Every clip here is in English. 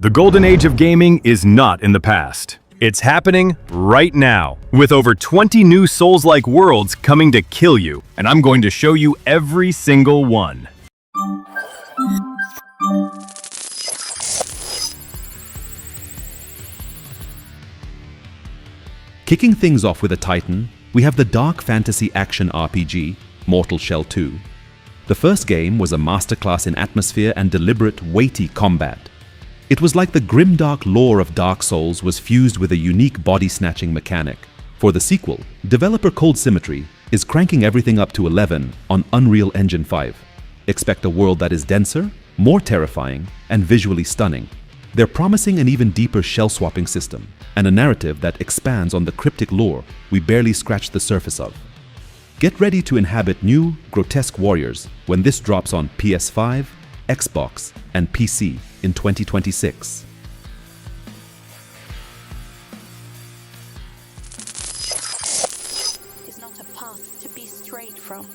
The golden age of gaming is not in the past. It's happening right now, with over 20 new Souls-like worlds coming to kill you, and I'm going to show you every single one. Kicking things off with a titan, we have the dark fantasy action RPG, Mortal Shell 2. The first game was a masterclass in atmosphere and deliberate, weighty combat. It was like the grimdark lore of Dark Souls was fused with a unique body-snatching mechanic. For the sequel, developer Cold Symmetry is cranking everything up to 11 on Unreal Engine 5. Expect a world that is denser, more terrifying, and visually stunning. They're promising an even deeper shell-swapping system, and a narrative that expands on the cryptic lore we barely scratched the surface of. Get ready to inhabit new, grotesque warriors when this drops on PS5, Xbox, and PC in 2026. Is not a path to be strayed from.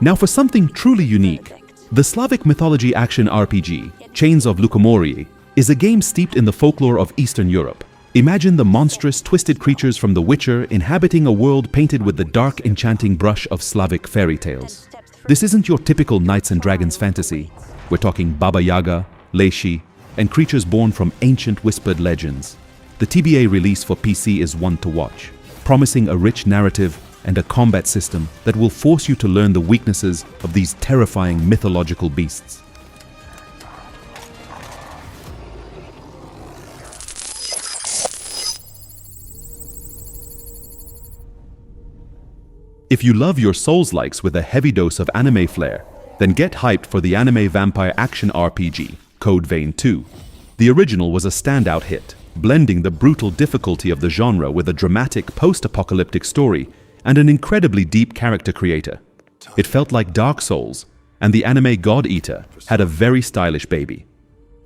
Now for something truly unique, the Slavic mythology action RPG, Chains of Lukomorye, is a game steeped in the folklore of Eastern Europe. Imagine the monstrous, twisted creatures from The Witcher inhabiting a world painted with the dark, enchanting brush of Slavic fairy tales. This isn't your typical knights and dragons fantasy. We're talking Baba Yaga, Leishi, and creatures born from ancient whispered legends. The TBA release for PC is one to watch, promising a rich narrative and a combat system that will force you to learn the weaknesses of these terrifying mythological beasts. If you love your Souls-likes with a heavy dose of anime flair, then get hyped for the anime vampire action RPG, Code Vein 2. The original was a standout hit, blending the brutal difficulty of the genre with a dramatic post-apocalyptic story and an incredibly deep character creator. It felt like Dark Souls, and the anime God Eater had a very stylish baby.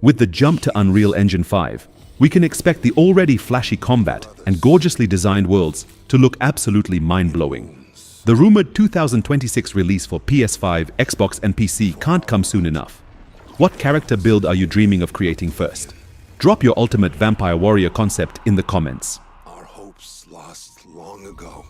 With the jump to Unreal Engine 5, we can expect the already flashy combat and gorgeously designed worlds to look absolutely mind-blowing. The rumored 2026 release for PS5, Xbox, and PC can't come soon enough. What character build are you dreaming of creating first? Drop your ultimate vampire warrior concept in the comments. Our hopes lost long ago.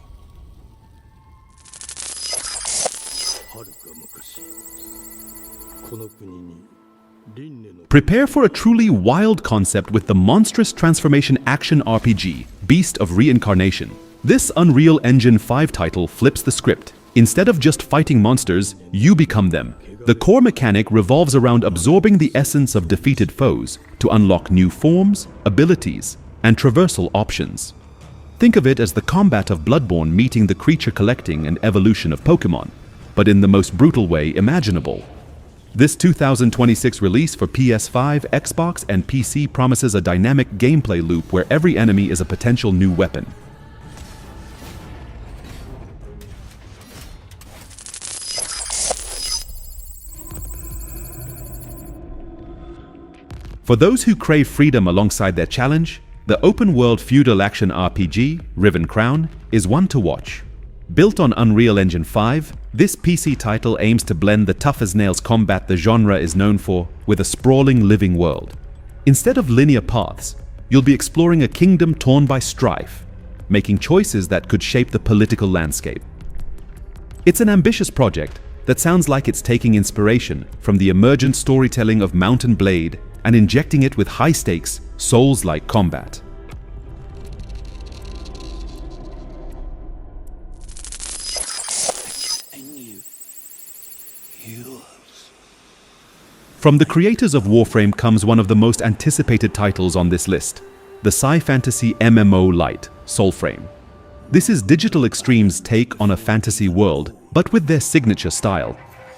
Prepare for a truly wild concept with the monstrous transformation action RPG, Beast of Reincarnation. This Unreal Engine 5 title flips the script. Instead of just fighting monsters, you become them. The core mechanic revolves around absorbing the essence of defeated foes to unlock new forms, abilities, and traversal options. Think of it as the combat of Bloodborne meeting the creature collecting and evolution of Pokemon, but in the most brutal way imaginable. This 2026 release for PS5, Xbox, and PC promises a dynamic gameplay loop where every enemy is a potential new weapon. For those who crave freedom alongside their challenge, the open-world feudal action RPG, Riven Crown, is one to watch. Built on Unreal Engine 5, this PC title aims to blend the tough-as-nails combat the genre is known for with a sprawling living world. Instead of linear paths, you'll be exploring a kingdom torn by strife, making choices that could shape the political landscape. It's an ambitious project that sounds like it's taking inspiration from the emergent storytelling of Mount & Blade and injecting it with high-stakes, Souls-like combat. From the creators of Warframe comes one of the most anticipated titles on this list, the Sci-Fantasy MMO light, Soulframe. This is Digital Extreme's take on a fantasy world, but with their signature style.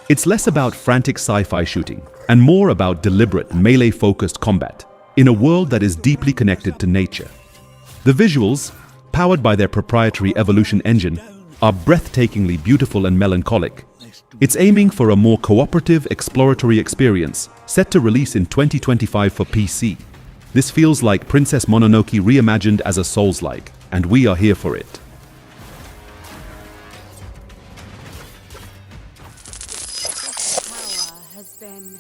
It's less about frantic sci-fi shooting and more about deliberate, melee-focused combat in a world that is deeply connected to nature. The visuals, powered by their proprietary evolution engine, are breathtakingly beautiful and melancholic. It's aiming for a more cooperative, exploratory experience, set to release in 2025 for PC. This feels like Princess Mononoke reimagined as a Souls-like, and we are here for it. Power has been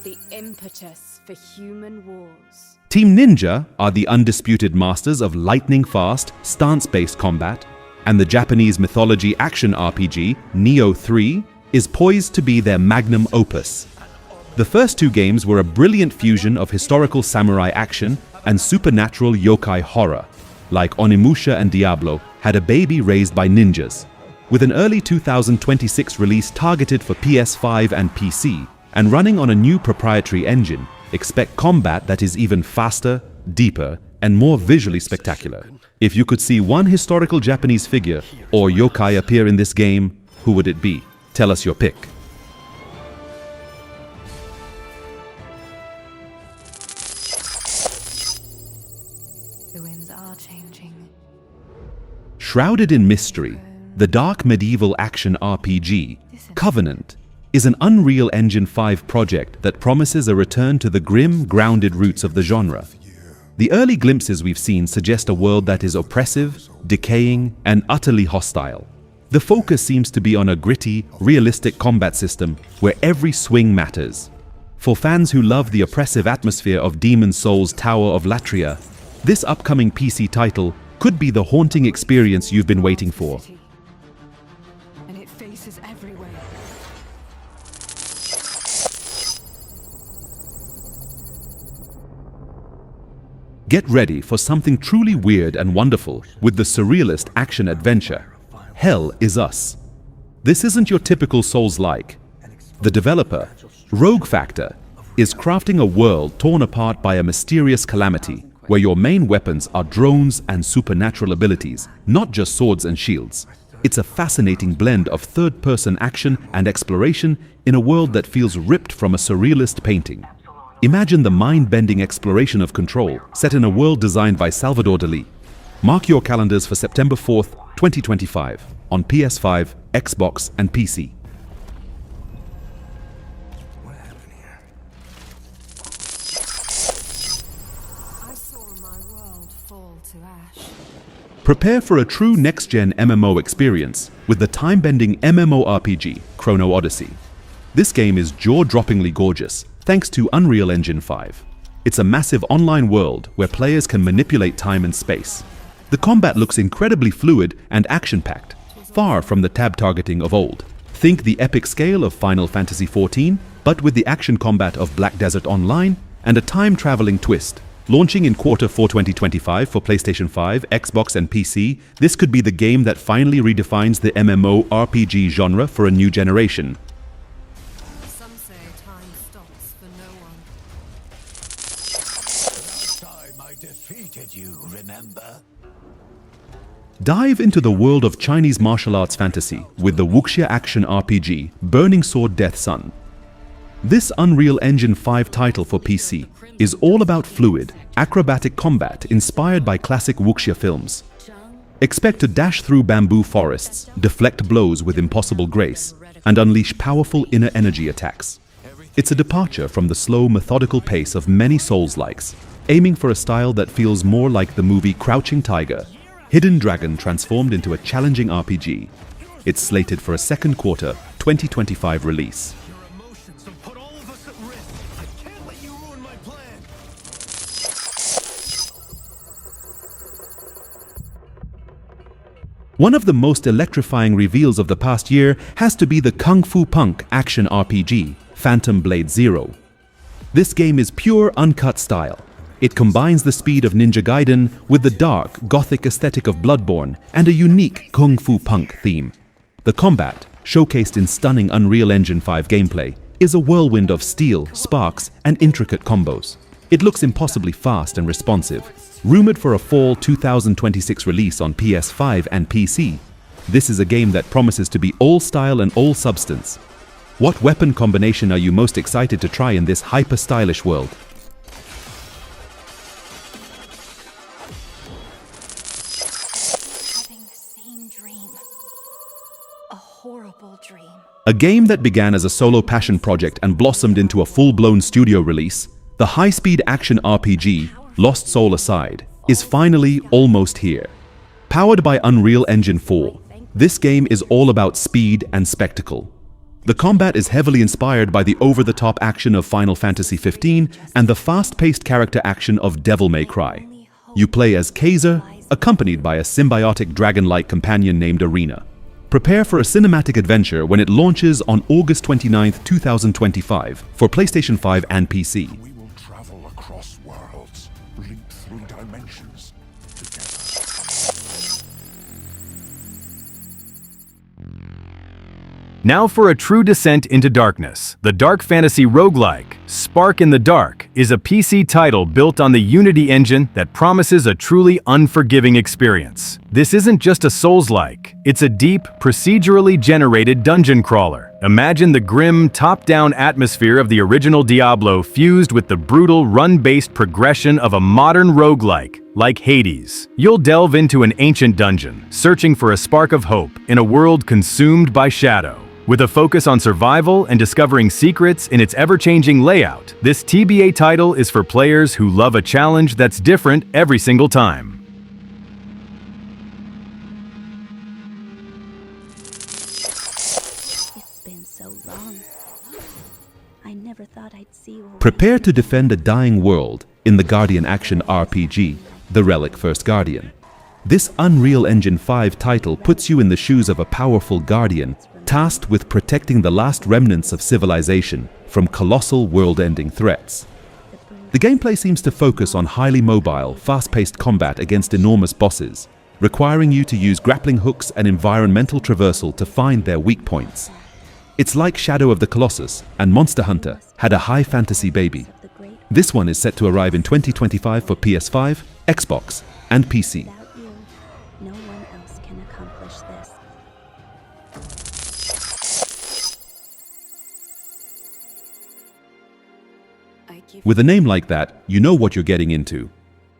the impetus for human wars. Team Ninja are the undisputed masters of lightning-fast, stance-based combat, and the Japanese mythology action RPG, Nioh 3, is poised to be their magnum opus. The first two games were a brilliant fusion of historical samurai action and supernatural yokai horror, like Onimusha and Diablo had a baby raised by ninjas. With an early 2026 release targeted for PS5 and PC, and running on a new proprietary engine, expect combat that is even faster, deeper, and more visually spectacular. If you could see one historical Japanese figure or yokai appear in this game, who would it be? Tell us your pick. The winds are changing. Shrouded in mystery, the dark medieval action RPG, Covenant, is an Unreal Engine 5 project that promises a return to the grim, grounded roots of the genre. The early glimpses we've seen suggest a world that is oppressive, decaying, and utterly hostile. The focus seems to be on a gritty, realistic combat system where every swing matters. For fans who love the oppressive atmosphere of Demon Souls' Tower of Latria, this upcoming PC title could be the haunting experience you've been waiting for. And it faces everywhere. Get ready for something truly weird and wonderful with the surrealist action-adventure, Hell Is Us. This isn't your typical Souls-like. The developer, Rogue Factor, is crafting a world torn apart by a mysterious calamity where your main weapons are drones and supernatural abilities, not just swords and shields. It's a fascinating blend of third-person action and exploration in a world that feels ripped from a surrealist painting. Imagine the mind-bending exploration of control set in a world designed by Salvador Dali. Mark your calendars for September 4th, 2025 on PS5, Xbox, and PC. What happened here? I saw my world fall to ash. Prepare for a true next-gen MMO experience with the time-bending MMORPG, Chrono Odyssey. This game is jaw-droppingly gorgeous, thanks to Unreal Engine 5. It's a massive online world where players can manipulate time and space. The combat looks incredibly fluid and action-packed, far from the tab targeting of old. Think the epic scale of Final Fantasy XIV, but with the action combat of Black Desert Online and a time-traveling twist. Launching in Q4 2025 for PlayStation 5, Xbox, and PC, this could be the game that finally redefines the MMORPG genre for a new generation. Some say time stops for no one. Last time I defeated you, remember? Dive into the world of Chinese martial arts fantasy with the Wuxia action RPG, Burning Sword Death Sun. This Unreal Engine 5 title for PC is all about fluid, acrobatic combat inspired by classic Wuxia films. Expect to dash through bamboo forests, deflect blows with impossible grace, and unleash powerful inner energy attacks. It's a departure from the slow, methodical pace of many Souls-likes, aiming for a style that feels more like the movie Crouching Tiger, Hidden Dragon transformed into a challenging RPG. It's slated for a second quarter 2025 release. Your emotions have put all of us at risk. I can't let you ruin my plan. One of the most electrifying reveals of the past year has to be the Kung Fu Punk action RPG, Phantom Blade Zero. This game is pure uncut style. It combines the speed of Ninja Gaiden with the dark, gothic aesthetic of Bloodborne and a unique Kung Fu Punk theme. The combat, showcased in stunning Unreal Engine 5 gameplay, is a whirlwind of steel, sparks, and intricate combos. It looks impossibly fast and responsive. Rumored for a fall 2026 release on PS5 and PC, this is a game that promises to be all style and all substance. What weapon combination are you most excited to try in this hyper-stylish world? Having the same dream. A horrible dream. A game that began as a solo passion project and blossomed into a full-blown studio release, the high-speed action RPG, Lost Soul Aside, is finally almost here. Powered by Unreal Engine 4, this game is all about speed and spectacle. The combat is heavily inspired by the over-the-top action of Final Fantasy XV and the fast-paced character action of Devil May Cry. You play as Kaiser, accompanied by a symbiotic dragon-like companion named Arena. Prepare for a cinematic adventure when it launches on August 29, 2025 for PlayStation 5 and PC. We will travel across worlds, leap through dimensions together. Now for a true descent into darkness. The dark fantasy roguelike, Spark in the Dark, is a PC title built on the Unity engine that promises a truly unforgiving experience. This isn't just a Souls-like, it's a deep, procedurally generated dungeon crawler. Imagine the grim, top-down atmosphere of the original Diablo fused with the brutal, run-based progression of a modern roguelike, like Hades. You'll delve into an ancient dungeon, searching for a spark of hope in a world consumed by shadow. With a focus on survival and discovering secrets in its ever-changing layout, this TBA title is for players who love a challenge that's different every single time. It's been so long. I never thought I'd see you. Prepare to defend a dying world in the Guardian Action RPG, The Relic First Guardian. This Unreal Engine 5 title puts you in the shoes of a powerful guardian tasked with protecting the last remnants of civilization from colossal world-ending threats. The gameplay seems to focus on highly mobile, fast-paced combat against enormous bosses, requiring you to use grappling hooks and environmental traversal to find their weak points. It's like Shadow of the Colossus and Monster Hunter had a high fantasy baby. This one is set to arrive in 2025 for PS5, Xbox, and PC. Without you, no one else can accomplish this. With a name like that, you know what you're getting into.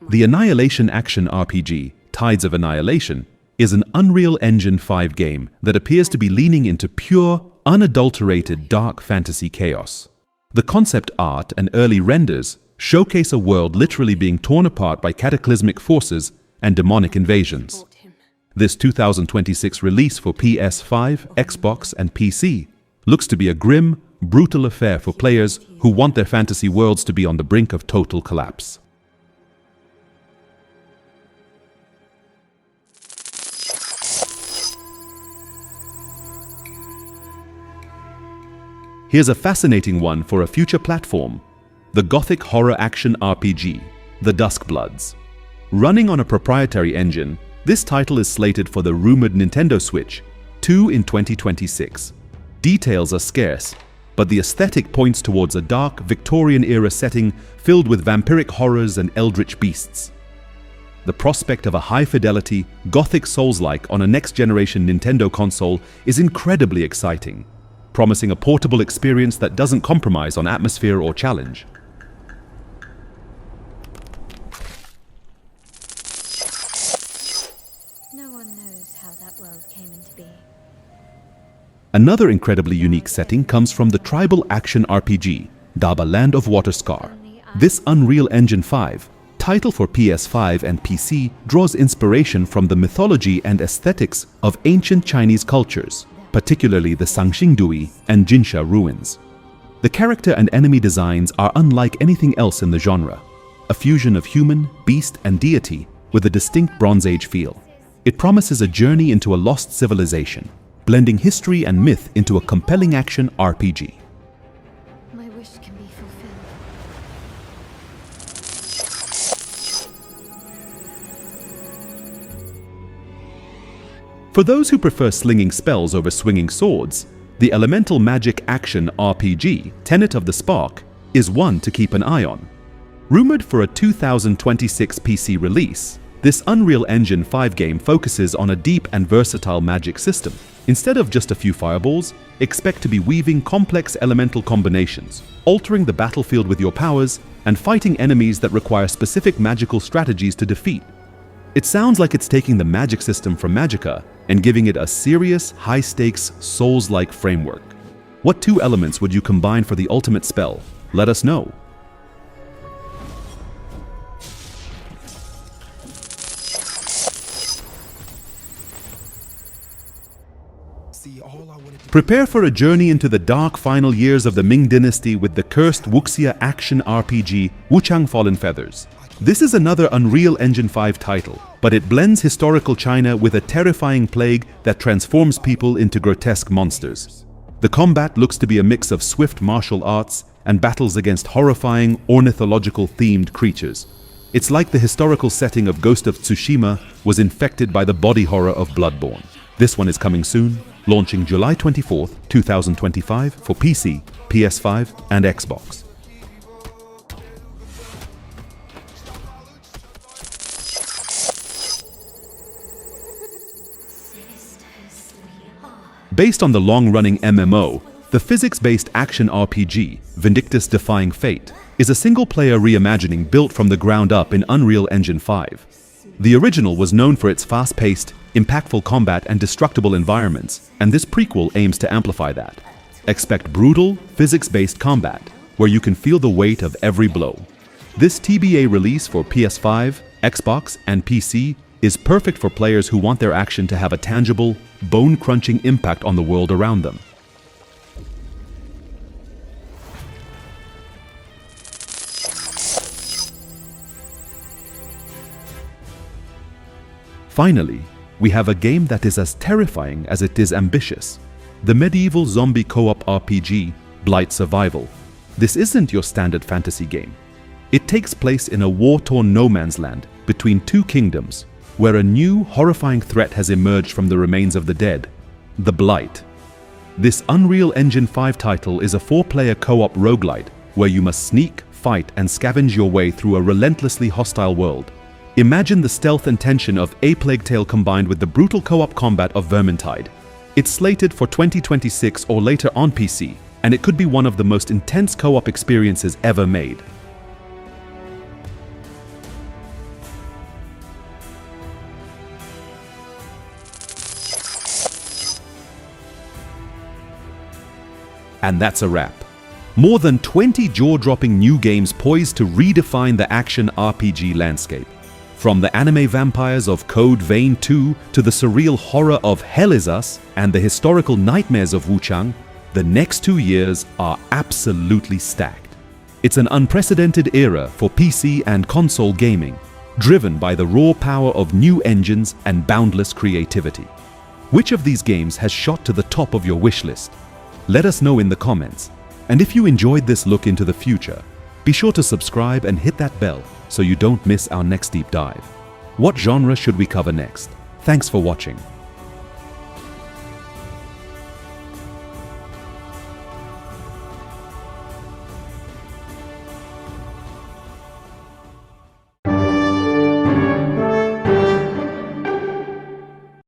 The Annihilation Action RPG, Tides of Annihilation, is an Unreal Engine 5 game that appears to be leaning into pure, unadulterated dark fantasy chaos. The concept art and early renders showcase a world literally being torn apart by cataclysmic forces and demonic invasions. This 2026 release for PS5, Xbox, and PC looks to be a grim, brutal affair for players who want their fantasy worlds to be on the brink of total collapse. Here's a fascinating one for a future platform: the Gothic horror action RPG, The Duskbloods. Running on a proprietary engine, this title is slated for the rumored Nintendo Switch 2 in 2026. Details are scarce, but the aesthetic points towards a dark, Victorian-era setting filled with vampiric horrors and eldritch beasts. The prospect of a high-fidelity, Gothic Souls-like on a next-generation Nintendo console is incredibly exciting, promising a portable experience that doesn't compromise on atmosphere or challenge. No one knows how that world came into being. Another incredibly unique setting comes from the tribal action RPG, Daba Land of Waterscar. This Unreal Engine 5 title for PS5 and PC draws inspiration from the mythology and aesthetics of ancient Chinese cultures, particularly the Sanxingdui and Jinsha ruins. The character and enemy designs are unlike anything else in the genre, a fusion of human, beast, and deity with a distinct Bronze Age feel. It promises a journey into a lost civilization, blending history and myth into a compelling action RPG. My wish can be fulfilled. For those who prefer slinging spells over swinging swords, the elemental magic action RPG, Tenet of the Spark, is one to keep an eye on. Rumored for a 2026 PC release, this Unreal Engine 5 game focuses on a deep and versatile magic system. Instead of just a few fireballs, expect to be weaving complex elemental combinations, altering the battlefield with your powers, and fighting enemies that require specific magical strategies to defeat. It sounds like it's taking the magic system from Magicka and giving it a serious, high-stakes, Souls-like framework. What two elements would you combine for the ultimate spell? Let us know. Prepare for a journey into the dark final years of the Ming Dynasty with the cursed Wuxia action RPG Wuchang Fallen Feathers. This is another Unreal Engine 5 title, but it blends historical China with a terrifying plague that transforms people into grotesque monsters. The combat looks to be a mix of swift martial arts and battles against horrifying ornithological-themed creatures. It's like the historical setting of Ghost of Tsushima was infected by the body horror of Bloodborne. This one is coming soon, launching July 24th, 2025 for PC, PS5, and Xbox. Based on the long-running MMO, the physics-based action RPG, Vindictus Defying Fate, is a single-player reimagining built from the ground up in Unreal Engine 5. The original was known for its fast-paced, impactful combat and destructible environments, and this prequel aims to amplify that. Expect brutal, physics-based combat, where you can feel the weight of every blow. This TBA release for PS5, Xbox, and PC is perfect for players who want their action to have a tangible, bone-crunching impact on the world around them. Finally, we have a game that is as terrifying as it is ambitious. The medieval zombie co-op RPG, Blight Survival. This isn't your standard fantasy game. It takes place in a war-torn no man's land between two kingdoms, where a new, horrifying threat has emerged from the remains of the dead, the Blight. This Unreal Engine 5 title is a 4-player co-op roguelite where you must sneak, fight, and scavenge your way through a relentlessly hostile world. Imagine the stealth and tension of A Plague Tale combined with the brutal co-op combat of Vermintide. It's slated for 2026 or later on PC, and it could be one of the most intense co-op experiences ever made. And that's a wrap. More than 20 jaw-dropping new games poised to redefine the action RPG landscape. From the anime vampires of Code Vein 2 to the surreal horror of Hell Is Us and the historical nightmares of Wuchang, the next 2 years are absolutely stacked. It's an unprecedented era for PC and console gaming, driven by the raw power of new engines and boundless creativity. Which of these games has shot to the top of your wish list? Let us know in the comments. And if you enjoyed this look into the future, be sure to subscribe and hit that bell so you don't miss our next deep dive. What genre should we cover next? Thanks for watching.